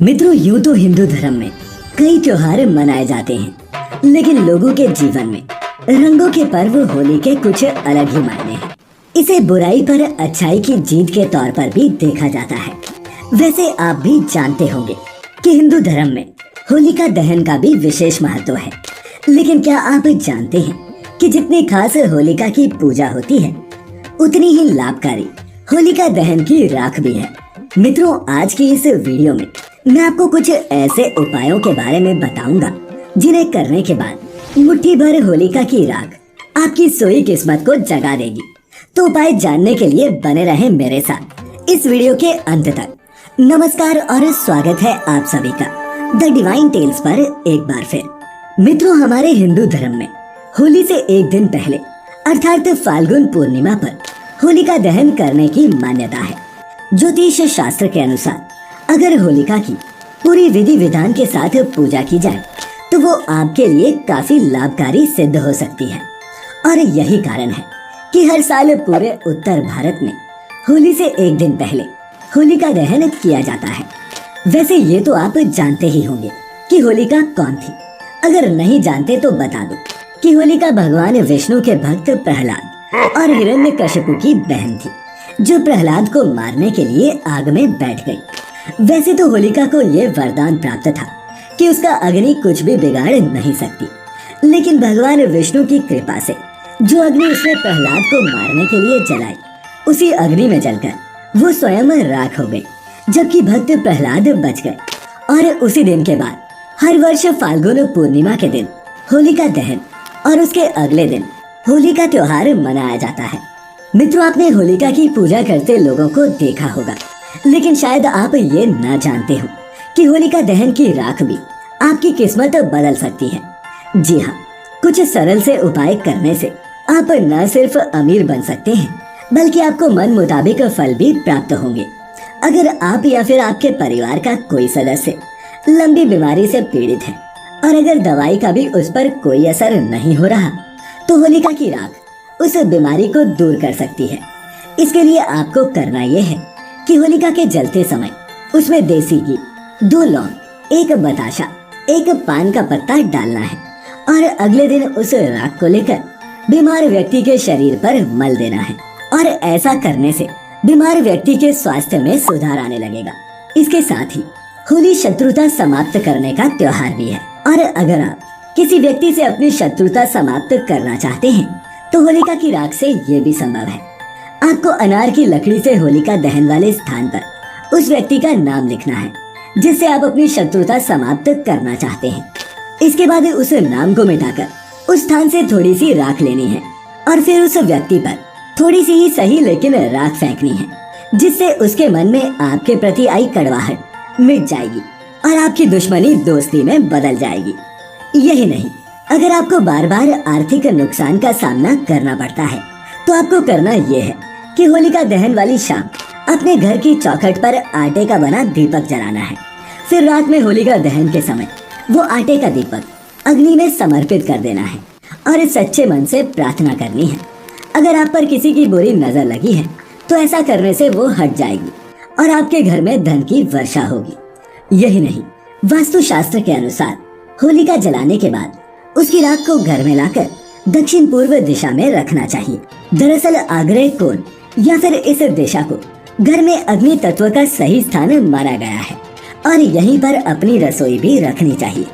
मित्रों, यूं तो हिंदू धर्म में कई त्योहार मनाए जाते हैं, लेकिन लोगों के जीवन में रंगों के पर्व होली के कुछ अलग ही मायने हैं। इसे बुराई पर अच्छाई की जीत के तौर पर भी देखा जाता है। वैसे आप भी जानते होंगे कि हिंदू धर्म में होलिका दहन का भी विशेष महत्व है। लेकिन क्या आप जानते हैं कि जितनी खास होलिका की पूजा होती है, उतनी ही लाभकारी होलिका दहन की राख भी है। मित्रों, आज की इस वीडियो में मैं आपको कुछ ऐसे उपायों के बारे में बताऊंगा जिन्हें करने के बाद मुट्ठी भर होलिका की राख आपकी सोई किस्मत को जगा देगी। तो उपाय जानने के लिए बने रहें मेरे साथ इस वीडियो के अंत तक। नमस्कार और स्वागत है आप सभी का द डिवाइन टेल्स पर एक बार फिर। मित्रों, हमारे हिंदू धर्म में होली से एक दिन पहले अर्थात फाल्गुन पूर्णिमा पर होलिका दहन करने की मान्यता है। ज्योतिष शास्त्र के अनुसार अगर होलिका की पूरी विधि विधान के साथ पूजा की जाए तो वो आपके लिए काफी लाभकारी सिद्ध हो सकती है। और यही कारण है कि हर साल पूरे उत्तर भारत में होली से एक दिन पहले होलिका दहन किया जाता है। वैसे ये तो आप जानते ही होंगे कि होलिका कौन थी। अगर नहीं जानते तो बता दो कि होलिका भगवान विष्णु के भक्त प्रहलाद और हिरण्यकशिपु की बहन थी, जो प्रहलाद को मारने के लिए आग में बैठ गई। वैसे तो होलिका को ये वरदान प्राप्त था कि उसका अग्नि कुछ भी बिगाड़ नहीं सकती, लेकिन भगवान विष्णु की कृपा से जो अग्नि उसने प्रहलाद को मारने के लिए जलाई, उसी अग्नि में जलकर वो स्वयं राख हो गई, जबकि भक्त प्रहलाद बच गए। और उसी दिन के बाद हर वर्ष फाल्गुन पूर्णिमा के दिन होलिका दहन और उसके अगले दिन होली का त्योहार मनाया जाता है। मित्रों, आपने होलिका की पूजा करते लोगों को देखा होगा, लेकिन शायद आप ये ना जानते हो कि होलिका दहन की राख भी आपकी किस्मत बदल सकती है। जी हाँ, कुछ सरल से उपाय करने से आप न सिर्फ अमीर बन सकते हैं, बल्कि आपको मन मुताबिक फल भी प्राप्त होंगे। अगर आप या फिर आपके परिवार का कोई सदस्य लंबी बीमारी से पीड़ित है और अगर दवाई का भी उस पर कोई असर नहीं हो रहा, तो होलिका की राख उस बीमारी को दूर कर सकती है। इसके लिए आपको करना यह है कि होलिका के जलते समय उसमें देसी घी, 2 लौंग, 1 बताशा, 1 पान का पत्ता डालना है और अगले दिन उस राख को लेकर बीमार व्यक्ति के शरीर पर मल देना है। और ऐसा करने से बीमार व्यक्ति के स्वास्थ्य में सुधार आने लगेगा। इसके साथ ही होली शत्रुता समाप्त करने का त्योहार भी है। और अगर आप किसी व्यक्ति से अपनी शत्रुता समाप्त करना चाहते हैं तो होलिका की राख से ये भी संभव है। आपको अनार की लकड़ी से होलिका दहन वाले स्थान पर उस व्यक्ति का नाम लिखना है जिससे आप अपनी शत्रुता समाप्त करना चाहते हैं। इसके बाद उस नाम को मिटाकर उस स्थान से थोड़ी सी राख लेनी है और फिर उस व्यक्ति पर थोड़ी सी ही सही लेकिन राख फेंकनी है, जिससे उसके मन में आपके प्रति आई कड़वाहट मिट जाएगी और आपकी दुश्मनी दोस्ती में बदल जाएगी। यही नहीं, अगर आपको बार बार आर्थिक नुकसान का सामना करना पड़ता है तो आपको करना यह है कि होलिका दहन वाली शाम अपने घर की चौखट पर आटे का बना दीपक जलाना है। फिर रात में होलिका दहन के समय वो आटे का दीपक अग्नि में समर्पित कर देना है और सच्चे मन से प्रार्थना करनी है। अगर आप पर किसी की बुरी नजर लगी है तो ऐसा करने से वो हट जाएगी और आपके घर में धन की वर्षा होगी। यही नहीं, वास्तु शास्त्र के अनुसार होलिका जलाने के बाद उसकी राख को घर में लाकर दक्षिण पूर्व दिशा में रखना चाहिए। दरअसल आग्नेय कोण या फिर इस दिशा को घर में अग्नि तत्व का सही स्थान माना गया है और यहीं पर अपनी रसोई भी रखनी चाहिए।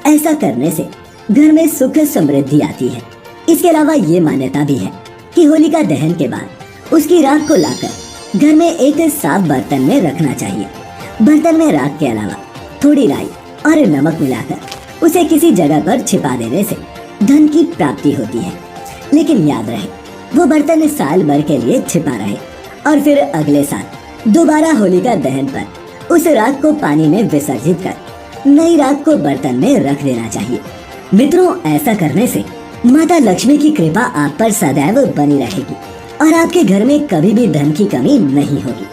ऐसा करने से घर में सुख समृद्धि आती है। इसके अलावा ये मान्यता भी है कि होलिका दहन के बाद उसकी राख को लाकर घर में एक साफ बर्तन में रखना चाहिए। बर्तन में राख के अलावा थोड़ी राई और नमक मिलाकर उसे किसी जगह पर छिपा देने से धन की प्राप्ति होती है। लेकिन याद रहे, वो बर्तन साल भर के लिए छिपा रहे और फिर अगले साल दोबारा होलिका दहन पर उस राख को पानी में विसर्जित कर नई राख को बर्तन में रख देना चाहिए। मित्रों, ऐसा करने से माता लक्ष्मी की कृपा आप पर सदैव बनी रहेगी और आपके घर में कभी भी धन की कमी नहीं होगी।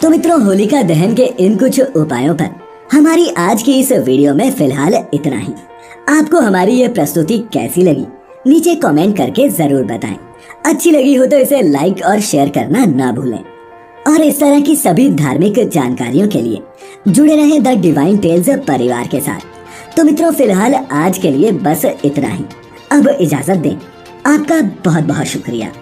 तो मित्रों, होलिका दहन के इन कुछ उपायों पर हमारी आज की इस वीडियो में फिलहाल इतना ही। आपको हमारी ये प्रस्तुति कैसी लगी, नीचे कमेंट करके जरूर बताएं। अच्छी लगी हो तो इसे लाइक और शेयर करना ना भूलें। और इस तरह की सभी धार्मिक जानकारियों के लिए जुड़े रहें द डिवाइन टेल्स परिवार के साथ। तो मित्रों, फिलहाल आज के लिए बस इतना ही। अब इजाजत दें। आपका बहुत बहुत शुक्रिया।